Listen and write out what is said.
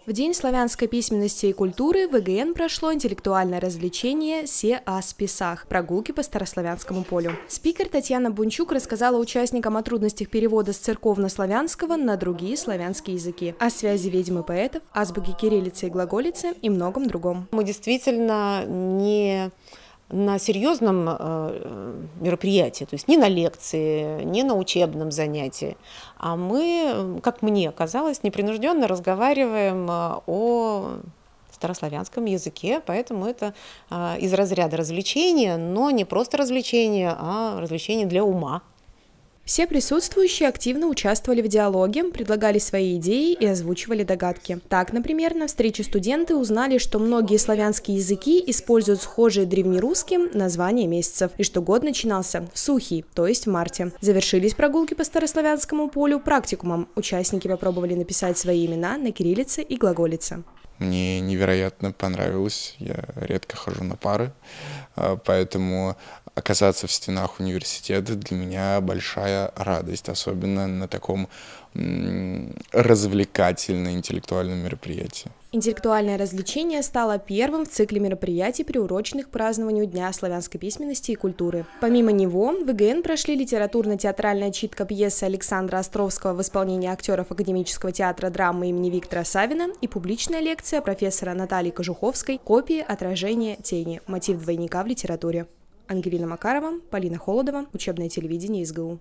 В День славянской письменности и культуры в ВГН прошло интеллектуальное развлечение «Се ас писах» – прогулки по Старославянскому полю. Спикер Татьяна Бунчук рассказала участникам о трудностях перевода с церковно-славянского на другие славянские языки, о связи ведьм и поэтов, азбуки кириллицы и глаголицы и многом другом. Мы действительно не на серьезном мероприятии, то есть не на лекции, не на учебном занятии, а мы, как мне казалось, непринужденно разговариваем о старославянском языке, поэтому это из разряда развлечения, но не просто развлечения, а развлечения для ума. Все присутствующие активно участвовали в диалоге, предлагали свои идеи и озвучивали догадки. Так, например, на встрече студенты узнали, что многие славянские языки используют схожие древнерусским названия месяцев, и что год начинался в Сухий, то есть в марте. Завершились прогулки по Старославянскому полю практикумом. Участники попробовали написать свои имена на кириллице и глаголице. Мне невероятно понравилось, я редко хожу на пары, поэтому оказаться в стенах университета для меня большая радость, особенно на таком развлекательно-интеллектуальном мероприятии. Интеллектуальное развлечение стало первым в цикле мероприятий, приуроченных к празднованию Дня славянской письменности и культуры. Помимо него, в ВГН прошли литературно-театральная читка пьесы Александра Островского в исполнении актеров Академического театра драмы имени Виктора Савина и публичная лекция профессора Натальи Кожуховской «Копии, отражения, тени. Мотив двойника в литературе». Ангелина Макарова, Полина Холодова, учебное телевидение СГУ.